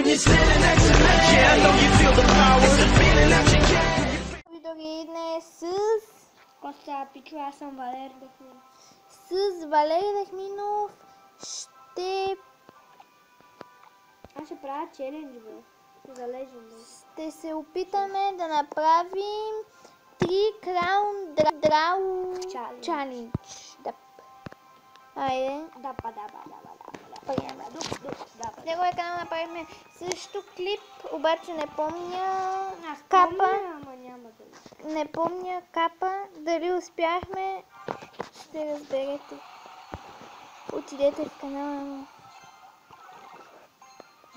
you're standing next to me. Yeah, I know you feel the power. It's the feeling that you can't. Дори днес Коста Пичо, аз съм Валери Дахминов. с Валери Дахминов Аз ще правя челендж, бе. За Legend. ще се опитаме да направим 3 краун драу чалендж. Да. Айде. В неговия канал направихме също клип, обаче не помня капа. Ама няма да. Не помня капа. Дали успяхме, ще разберете. Отидете в канала му.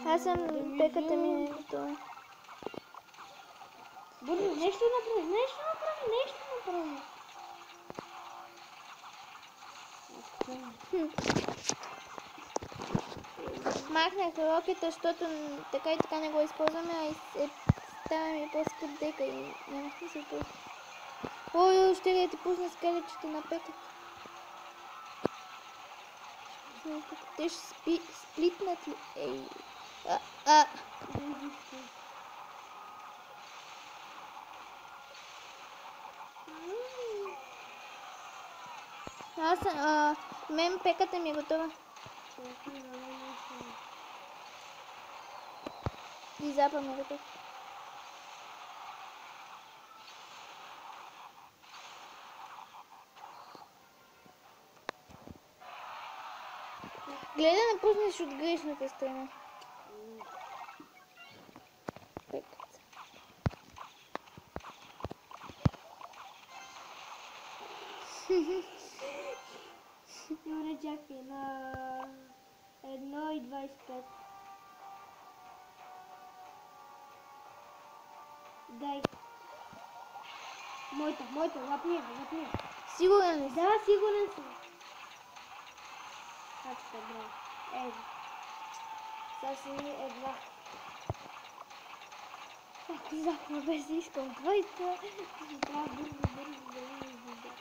Аз съм пеката ми не е готова. Бързо, нещо направи. Махнах рокета, защото така и така не го използваме, а и става ми по-скъп дека и няма смисъл просто. Ой, ще ли да ти пусна скелетчета на пеката? Те ще сплитнат ли? Ей. Мен пеката ми е готова. И запа ми е готов. Гледай да не пуснеш от грешната страна. Пеката. Добре, чакай на 1:25. Дай. Моята, запни. Сигурен ли си? Да, сигурен съм. Качка, браво. Ето. Сега си едва. Ти захва без искам твоята. Ще трябва бързо да ми изгледа.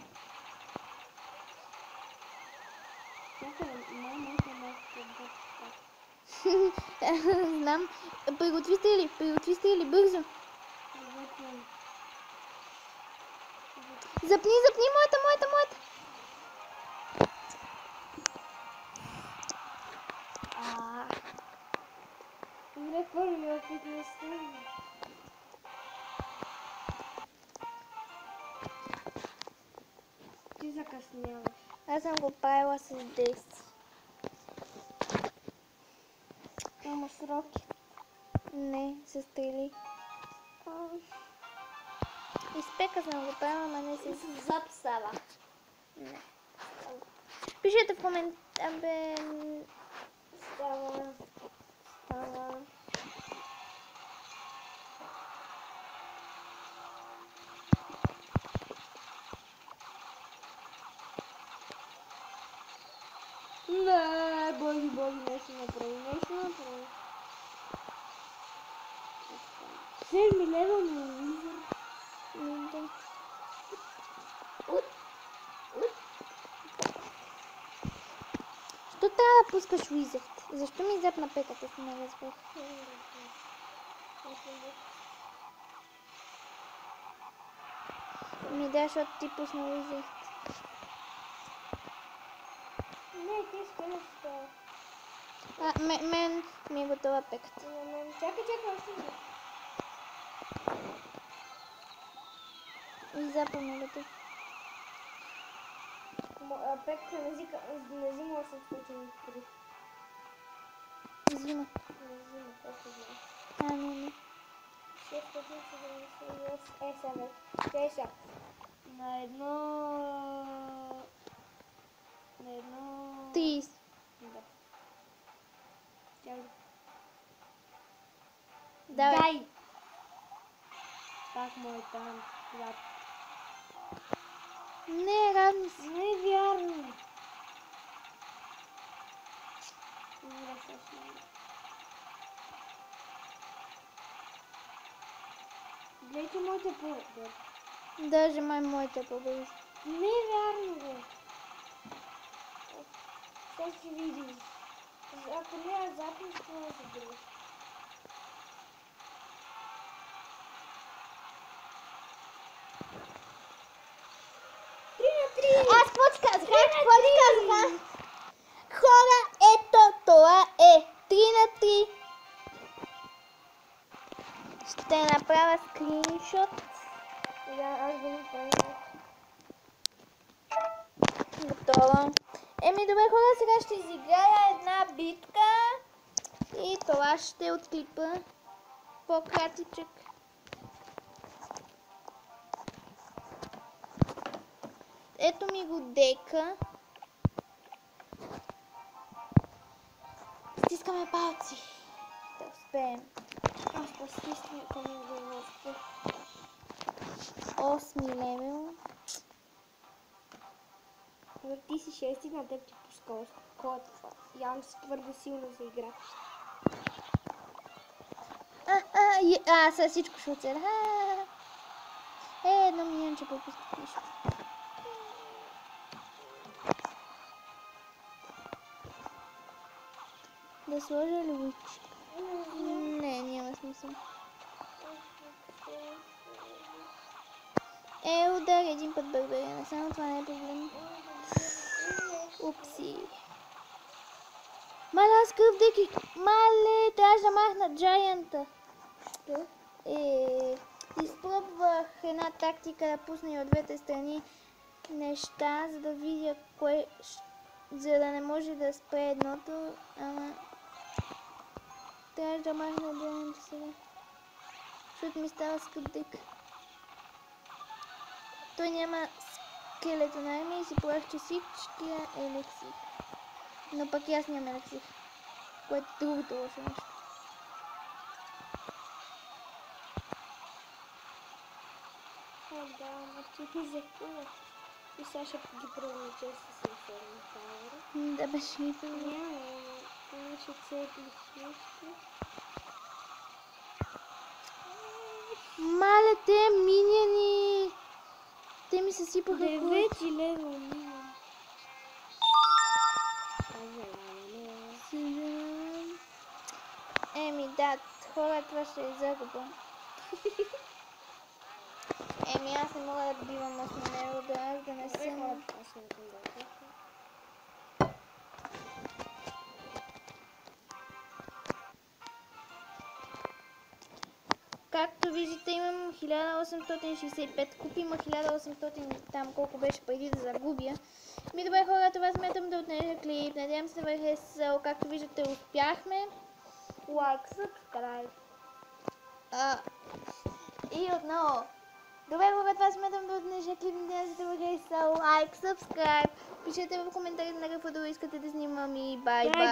Чакай, моята Знам. Приготви сте ли бързо? Запни моята. Добре, първи опит не стигна. Ти закъсняваш. Аз съм го правила с 10. Ама сроки. Не, с стрели. Изпека съм го правила, ама не с запсава. Не. Пишете в коментар, бе... Става. Не, боги, нещо направи. 7 лева му визор. Що трябва да пускаш Wizard? Защо ми запна пеката, си не разбрах? Ми да, защото ти пусна Wizard. Не, ти скинеш това. Мен ми е готова пеката. Чакай, още не. И запълно готов. Пеката не взима 803. Взима. Просто взима. Не. 678. Сега. Чай сега. На едно... 30. Да. Чакай. Давай. Пак му е там. Не, равни си. Не е вярно. Гледайте моите по-добре. Даже моите по-бързо. Не е вярно, бе. Сега ще видим. Ако не е запис, това е за друг. скриншот. Да, аз го направих. Готово. Еми, добре хора, сега ще изиграя една битка. И това ще е от клипа. По-кратичък. Ето ми го дека. Стискаме палци. Да успеем. Аз постискам към головата. 8 левел. Ти си 6 на теб ти пускал. Кой е това? Явно си твърде силно за игра. Сега всичко ще оцеля. Едно миньонче пропусках нищо. Да сложа ли лучик? Не, няма смисъл. Удар един път бърберена, само това не е проблем. Упси. Мале, аз кръв деки. Мале, трябваше да махна джайанта. Що? Изпробвах една тактика да пусна и от двете страни неща, за да видя кое, за да не може да спре едното, ама трябваше да махна джайанта сега. Защото ми става скъп дек. Той няма скелето на армия и си плаща всичкия елексир. Но пък и аз нямам елексир, което е другото лошо нещо. Да, ама ти ми закува. И сега ще ги пролече с информи пауър. Да, беше ми това. Няма, ама ще цепи също. Мале, те миньони! Те ми се сипаха в главата. 9 левел минимум. Еми да, хора, това ще е загуба. Еми аз не мога да добивам 8 лева, да аз да не съм. Както виждате, имам 1865 купи, има 1800 там колко беше преди да загубя. Ми добре хора, това смятам да отнежа клип. Надявам се да ви е харесал. Както виждате, успяхме. Лайк, subscribe. И отново. Добре хора, това смятам да отнежа клип. Надявам се да ви е харесал. Лайк, subscribe. Пишете в коментарите на какво друго искате да снимам и бай бай.